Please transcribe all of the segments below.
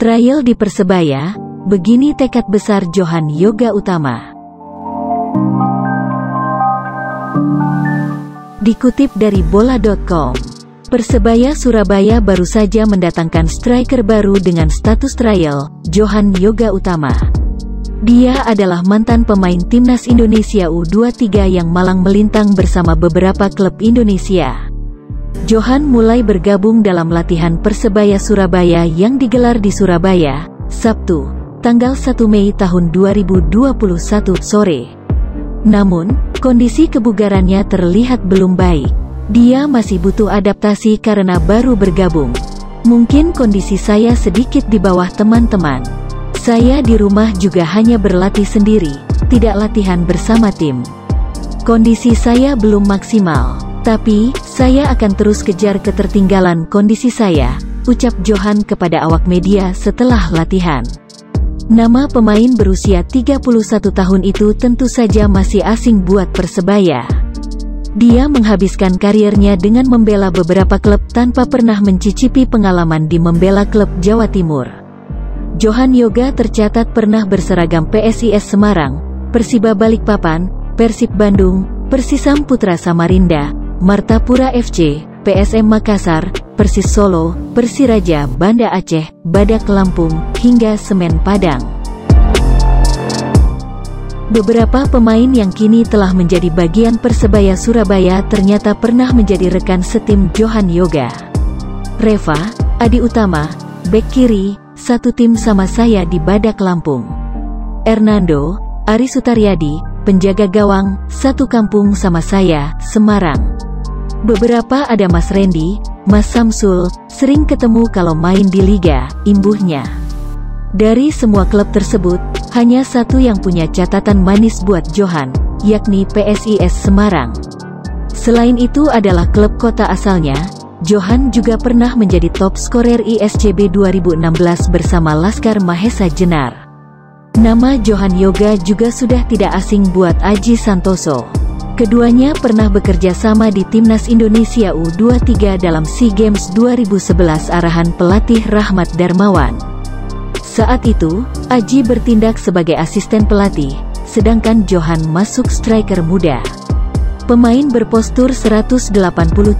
Trial di Persebaya, begini tekad besar Johan Yoga Utama. Dikutip dari bola.com, Persebaya Surabaya baru saja mendatangkan striker baru dengan status trial, Johan Yoga Utama. Dia adalah mantan pemain timnas Indonesia U23 yang malang melintang bersama beberapa klub Indonesia. Johan mulai bergabung dalam latihan Persebaya Surabaya yang digelar di Surabaya, Sabtu, tanggal 1 Mei tahun 2021 sore. Namun, kondisi kebugarannya terlihat belum baik. Dia masih butuh adaptasi karena baru bergabung. Mungkin kondisi saya sedikit di bawah teman-teman. Saya di rumah juga hanya berlatih sendiri, tidak latihan bersama tim. Kondisi saya belum maksimal. Tapi, saya akan terus kejar ketertinggalan kondisi saya, ucap Johan kepada awak media setelah latihan. Nama pemain berusia 31 tahun itu tentu saja masih asing buat Persebaya. Dia menghabiskan karirnya dengan membela beberapa klub tanpa pernah mencicipi pengalaman di membela klub Jawa Timur. Johan Yoga tercatat pernah berseragam PSIS Semarang, Persiba Balikpapan, Persib Bandung, Persisam Putra Samarinda, Martapura FC, PSM Makassar, Persis Solo, Persiraja Banda Aceh, Badak Lampung, hingga Semen Padang. Beberapa pemain yang kini telah menjadi bagian Persebaya Surabaya ternyata pernah menjadi rekan setim Johan Yoga. Reva, Adi Utama, bek kiri, satu tim sama saya di Badak Lampung. Hernando, Ari Sutaryadi, penjaga gawang, satu kampung sama saya, Semarang. Beberapa ada Mas Randy, Mas Samsul, sering ketemu kalau main di liga, imbuhnya. Dari semua klub tersebut, hanya satu yang punya catatan manis buat Johan, yakni PSIS Semarang. Selain itu adalah klub kota asalnya, Johan juga pernah menjadi top skorer ISCB 2016 bersama Laskar Mahesa Jenar. Nama Johan Yoga juga sudah tidak asing buat Aji Santoso. Keduanya pernah bekerja sama di Timnas Indonesia U23 dalam SEA Games 2011 arahan pelatih Rahmat Darmawan. Saat itu, Aji bertindak sebagai asisten pelatih, sedangkan Johan masuk striker muda. Pemain berpostur 183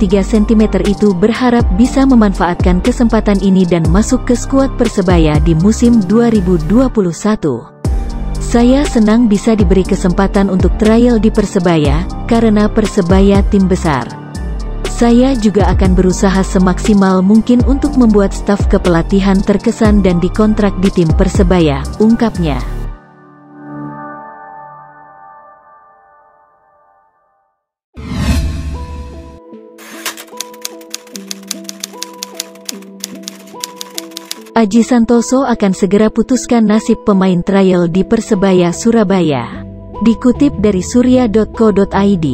cm itu berharap bisa memanfaatkan kesempatan ini dan masuk ke skuad Persebaya di musim 2021. Saya senang bisa diberi kesempatan untuk trial di Persebaya, karena Persebaya tim besar. Saya juga akan berusaha semaksimal mungkin untuk membuat staf kepelatihan terkesan dan dikontrak di tim Persebaya, ungkapnya. Aji Santoso akan segera putuskan nasib pemain trial di Persebaya Surabaya. Dikutip dari surya.co.id,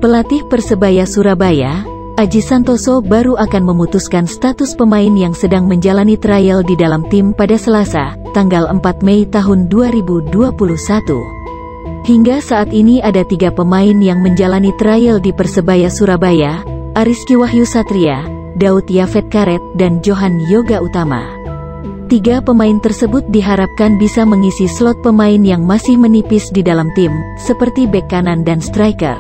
pelatih Persebaya Surabaya, Aji Santoso baru akan memutuskan status pemain yang sedang menjalani trial di dalam tim pada Selasa, tanggal 4 Mei tahun 2021. Hingga saat ini ada 3 pemain yang menjalani trial di Persebaya Surabaya, Ariski Wahyu Satria, Daud Yafet Karet, dan Johan Yoga Utama. 3 pemain tersebut diharapkan bisa mengisi slot pemain yang masih menipis di dalam tim, seperti bek kanan dan striker.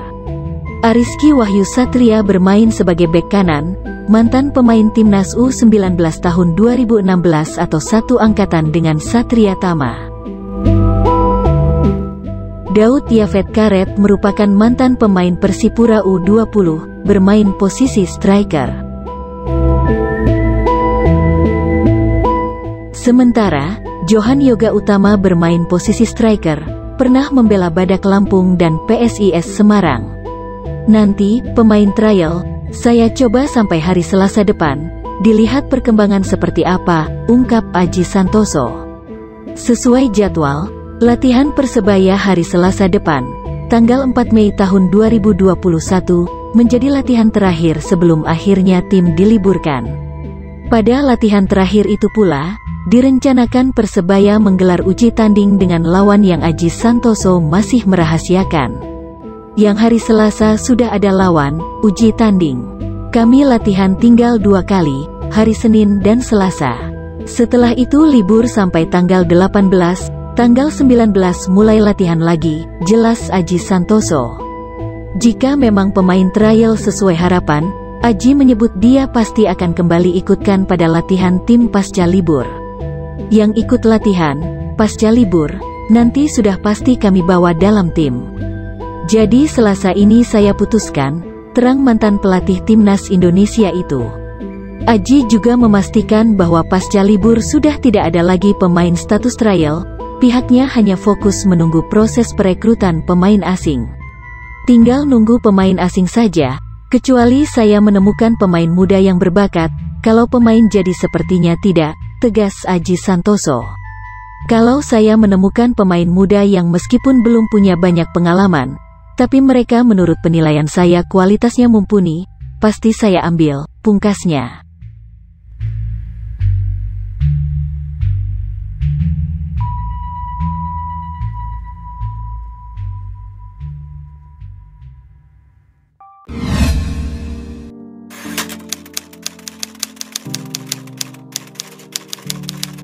Ariski Wahyu Satria bermain sebagai bek kanan, mantan pemain timnas U19 tahun 2016 atau satu angkatan dengan Satria Tama. Daud Yafet Karet merupakan mantan pemain Persipura U20, bermain posisi striker. Sementara, Johan Yoga Utama bermain posisi striker, pernah membela Badak Lampung dan PSIS Semarang. Nanti, pemain trial, saya coba sampai hari Selasa depan, dilihat perkembangan seperti apa, ungkap Aji Santoso. Sesuai jadwal, latihan Persebaya hari Selasa depan, tanggal 4 Mei tahun 2021, menjadi latihan terakhir sebelum akhirnya tim diliburkan. Pada latihan terakhir itu pula, direncanakan Persebaya menggelar uji tanding dengan lawan yang Aji Santoso masih merahasiakan. Yang hari Selasa sudah ada lawan, uji tanding. Kami latihan tinggal 2 kali, hari Senin dan Selasa. Setelah itu libur sampai tanggal 18, tanggal 19 mulai latihan lagi, jelas Aji Santoso. Jika memang pemain trial sesuai harapan, Aji menyebut dia pasti akan kembali ikutkan pada latihan tim pasca libur. Yang ikut latihan, pasca libur, nanti sudah pasti kami bawa dalam tim. Jadi Selasa ini saya putuskan, terang mantan pelatih timnas Indonesia itu. Aji juga memastikan bahwa pasca libur sudah tidak ada lagi pemain status trial, pihaknya hanya fokus menunggu proses perekrutan pemain asing. Tinggal nunggu pemain asing saja, kecuali saya menemukan pemain muda yang berbakat, kalau pemain jadi sepertinya tidak, tegas Aji Santoso. Kalau saya menemukan pemain muda yang meskipun belum punya banyak pengalaman, tapi mereka menurut penilaian saya kualitasnya mumpuni, pasti saya ambil, pungkasnya.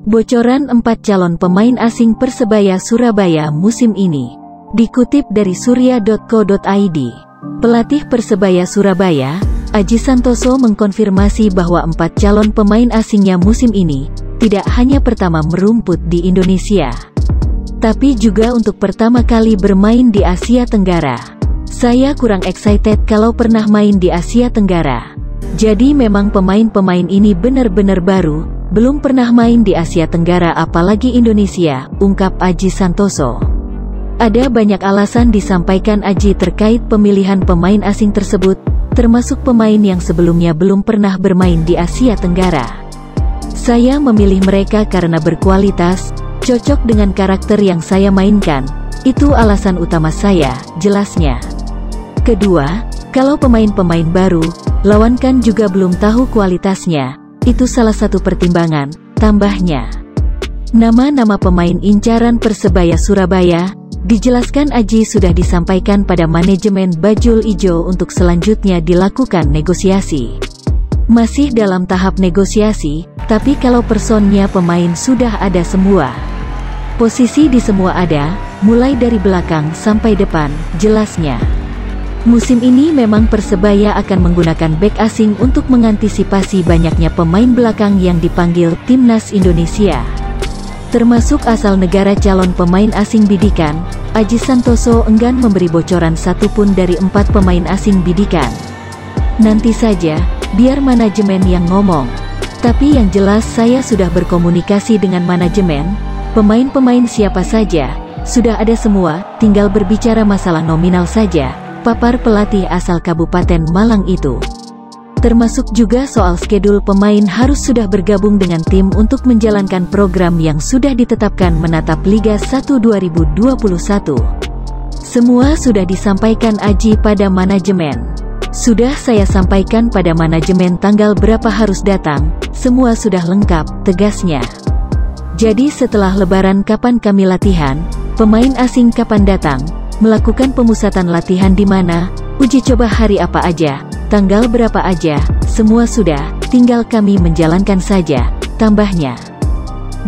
Bocoran 4 calon pemain asing Persebaya Surabaya musim ini. Dikutip dari surya.co.id, pelatih Persebaya Surabaya, Aji Santoso mengkonfirmasi bahwa 4 calon pemain asingnya musim ini, tidak hanya pertama merumput di Indonesia, tapi juga untuk pertama kali bermain di Asia Tenggara. Saya kurang excited kalau pernah main di Asia Tenggara. Jadi memang pemain-pemain ini benar-benar baru, belum pernah main di Asia Tenggara apalagi Indonesia, ungkap Aji Santoso. Ada banyak alasan disampaikan Aji terkait pemilihan pemain asing tersebut, termasuk pemain yang sebelumnya belum pernah bermain di Asia Tenggara. Saya memilih mereka karena berkualitas, cocok dengan karakter yang saya mainkan, itu alasan utama saya, jelasnya. Kedua, kalau pemain-pemain baru, lawan kan juga belum tahu kualitasnya, itu salah satu pertimbangan, tambahnya. Nama-nama pemain incaran Persebaya Surabaya, dijelaskan Aji sudah disampaikan pada manajemen Bajul Ijo untuk selanjutnya dilakukan negosiasi. Masih dalam tahap negosiasi, tapi kalau personnya pemain sudah ada semua. Posisi di semua ada, mulai dari belakang sampai depan, jelasnya. Musim ini memang Persebaya akan menggunakan bek asing untuk mengantisipasi banyaknya pemain belakang yang dipanggil Timnas Indonesia. Termasuk asal negara calon pemain asing bidikan, Aji Santoso enggan memberi bocoran satupun dari 4 pemain asing bidikan. Nanti saja, biar manajemen yang ngomong. Tapi yang jelas saya sudah berkomunikasi dengan manajemen, pemain-pemain siapa saja, sudah ada semua, tinggal berbicara masalah nominal saja, papar pelatih asal Kabupaten Malang itu. Termasuk juga soal skedul pemain harus sudah bergabung dengan tim untuk menjalankan program yang sudah ditetapkan menatap Liga 1 2021. Semua sudah disampaikan Aji pada manajemen. Sudah saya sampaikan pada manajemen tanggal berapa harus datang, semua sudah lengkap, tegasnya. Jadi setelah Lebaran kapan kami latihan, pemain asing kapan datang, melakukan pemusatan latihan di mana, uji coba hari apa aja, tanggal berapa aja, semua sudah, tinggal kami menjalankan saja, tambahnya.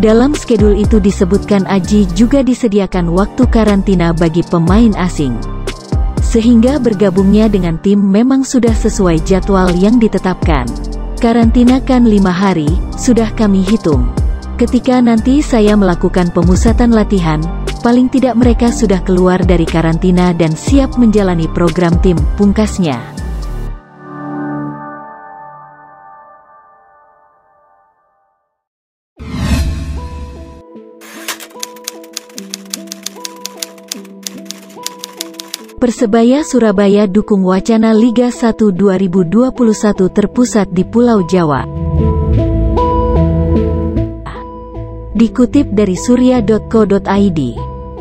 Dalam skedul itu disebutkan Aji juga disediakan waktu karantina bagi pemain asing. Sehingga bergabungnya dengan tim memang sudah sesuai jadwal yang ditetapkan. Karantina kan 5 hari, sudah kami hitung. Ketika nanti saya melakukan pemusatan latihan, paling tidak mereka sudah keluar dari karantina dan siap menjalani program tim, pungkasnya. Persebaya Surabaya dukung wacana Liga 1 2021 terpusat di Pulau Jawa. Dikutip dari surya.co.id,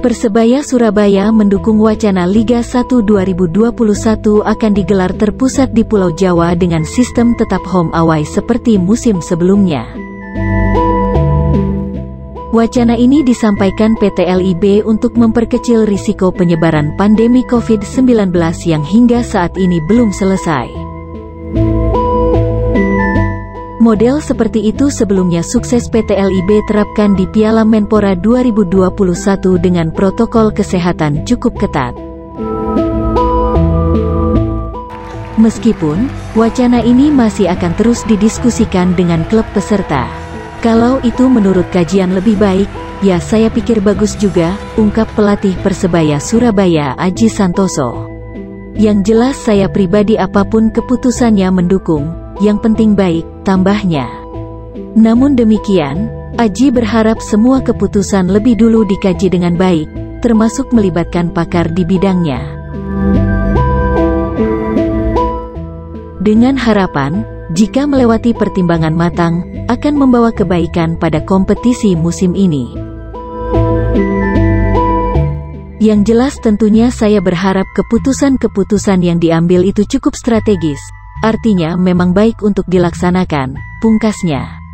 Persebaya Surabaya mendukung wacana Liga 1 2021 akan digelar terpusat di Pulau Jawa dengan sistem tetap home away seperti musim sebelumnya. Wacana ini disampaikan PT LIB untuk memperkecil risiko penyebaran pandemi COVID-19 yang hingga saat ini belum selesai. Model seperti itu sebelumnya sukses PT LIB terapkan di Piala Menpora 2021 dengan protokol kesehatan cukup ketat. Meskipun, wacana ini masih akan terus didiskusikan dengan klub peserta. Kalau itu menurut kajian lebih baik, ya saya pikir bagus juga, ungkap pelatih Persebaya Surabaya Aji Santoso. Yang jelas saya pribadi apapun keputusannya mendukung, yang penting baik, tambahnya. Namun demikian, Aji berharap semua keputusan lebih dulu dikaji dengan baik, termasuk melibatkan pakar di bidangnya. Dengan harapan, jika melewati pertimbangan matang, akan membawa kebaikan pada kompetisi musim ini. Yang jelas tentunya saya berharap keputusan-keputusan yang diambil itu cukup strategis, artinya memang baik untuk dilaksanakan, pungkasnya.